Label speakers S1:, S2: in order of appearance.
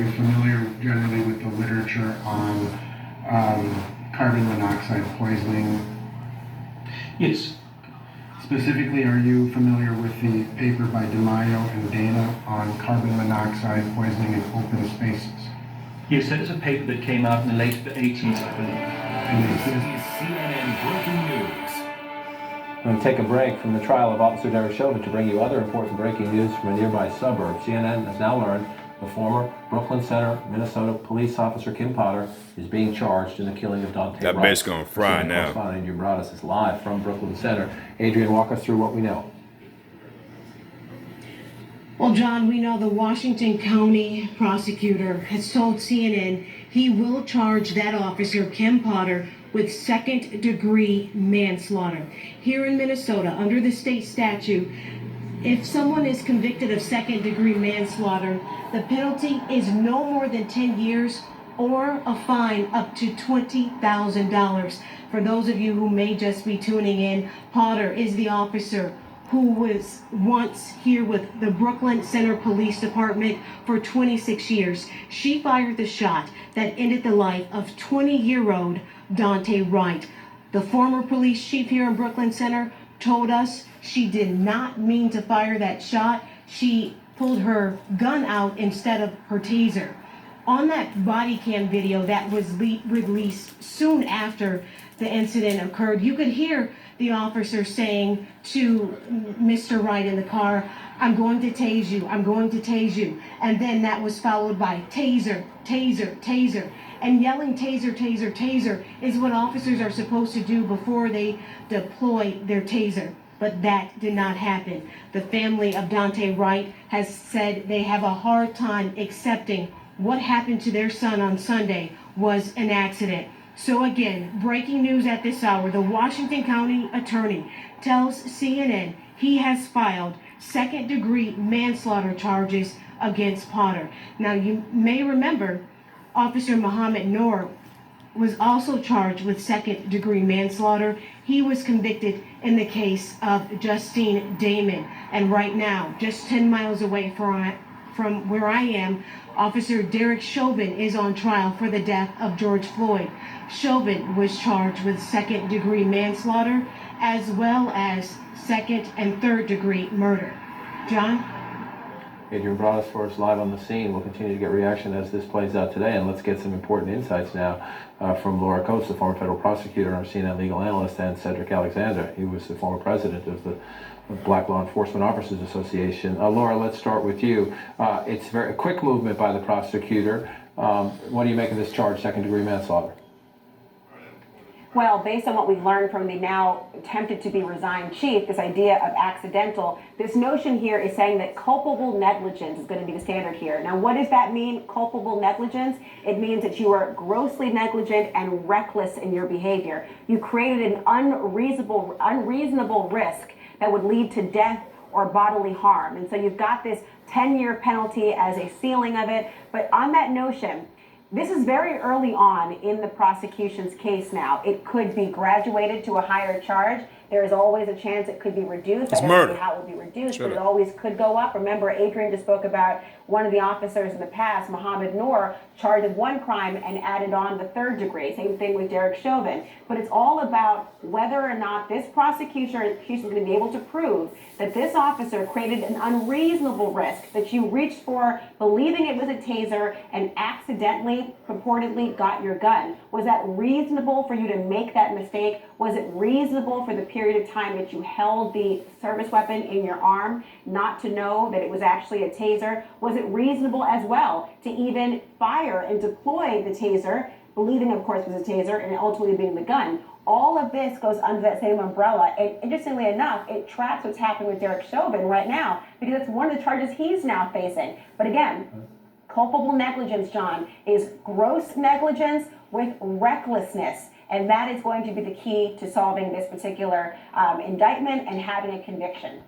S1: you familiar generally with the literature on carbon monoxide poisoning?
S2: Yes.
S1: Specifically, are you familiar with the paper by DeMaio and Dana on carbon monoxide poisoning in open spaces?
S2: Yes, that is a paper that came out in the late 80s, I believe.
S3: This is CNN Breaking News.
S4: I'm going to take a break from the trial of Officer Chauvin to bring you other important breaking news from a nearby suburb. CNN has now learned the former Brooklyn Center, Minnesota police officer Kim Potter is being charged in the killing of Daunte.
S5: That bitch gonna fry now.
S4: Correspondent Adrian Broaddus is live from Brooklyn Center. Adrian, walk us through what we know.
S6: Well, John, we know the Washington County prosecutor has told CNN he will charge that officer, Kim Potter, with second-degree manslaughter. Here in Minnesota, under the state statute, if someone is convicted of second-degree manslaughter, the penalty is no more than 10 years or a fine up to $20,000. For those of you who may just be tuning in, Potter is the officer who was once here with the Brooklyn Center Police Department for 26 years. She fired the shot that ended the life of 20-year-old Daunte Wright. The former police chief here in Brooklyn Center told us she did not mean to fire that shot. She pulled her gun out instead of her taser. On that body cam video that was released soon after the incident occurred, you could hear the officer saying to Mr. Wright in the car, "I'm going to tase you, I'm going to tase you." And then that was followed by taser, taser, taser. And yelling taser, taser, taser is what officers are supposed to do before they deploy their taser. But that did not happen. The family of Daunte Wright has said they have a hard time accepting what happened to their son on Sunday was an accident. So again, breaking news at this hour, the Washington County attorney tells CNN he has filed second-degree manslaughter charges against Potter. Now, you may remember Officer Muhammad Noor was also charged with second-degree manslaughter. He was convicted in the case of Justine Damon. And right now, just 10 miles away from where I am, Officer Derek Chauvin is on trial for the death of George Floyd. Chauvin was charged with second-degree manslaughter as well as second and third-degree murder. John?
S4: Adrian Broaddus for us live on the scene. We'll continue to get reaction as this plays out today, and let's get some important insights now from Laura Coates, the former federal prosecutor, our CNN legal analyst, and Cedric Alexander. He was the former president of the Black Law Enforcement Officers Association. Laura, let's start with you. It's a quick movement by the prosecutor. What do you make of this charge, second-degree manslaughter?
S7: Well, based on what we've learned from the now attempted to be resigned chief, this idea of accidental, this notion here is saying that culpable negligence is going to be the standard here. Now, what does that mean, culpable negligence? It means that you are grossly negligent and reckless in your behavior. You created an unreasonable risk that would lead to death or bodily harm. And so you've got this 10-year penalty as a ceiling of it. But on that notion, this is very early on in the prosecution's case now. It could be graduated to a higher charge. There is always a chance it could be reduced.
S5: It's
S7: I don't
S5: murder.
S7: know how it will be reduced, but it always could go up. Remember, Adrian just spoke about one of the officers in the past, Muhammad Noor, charged with one crime and added on the third degree. Same thing with Derek Chauvin. But it's all about whether or not this prosecution is going to be able to prove that this officer created an unreasonable risk, that you reached for believing it was a taser and accidentally, purportedly got your gun. Was that reasonable for you to make that mistake? Was it reasonable for the period of time that you held the service weapon in your arm not to know that it was actually a taser? Was it reasonable as well to even fire and deploy the taser, believing of course it was a taser and ultimately being the gun? All of this goes under that same umbrella, and interestingly enough, it tracks what's happening with Derek Chauvin right now, because it's one of the charges he's now facing. But again, culpable negligence, John, is gross negligence with recklessness. And that is going to be the key to solving this particular indictment and having a conviction.